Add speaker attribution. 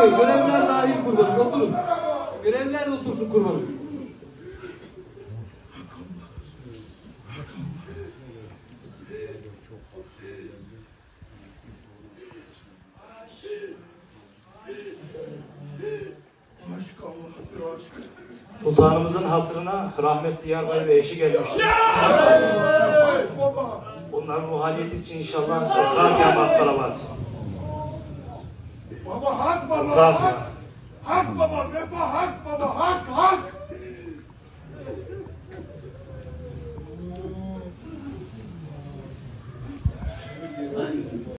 Speaker 1: oturmuyor. Görevler dahil kurbanım. Oturun. Görevler de otursun kurbanım.
Speaker 2: Sultanımızın hatırına rahmetli Yarbay ve eşi gelmiştir. Onların ruhaniyeti için inşallah Fatiha masalavat.
Speaker 3: Baba hak baba
Speaker 2: Fatiha.
Speaker 3: hak. Hak baba vefa hak baba hak hak.
Speaker 1: Hadi.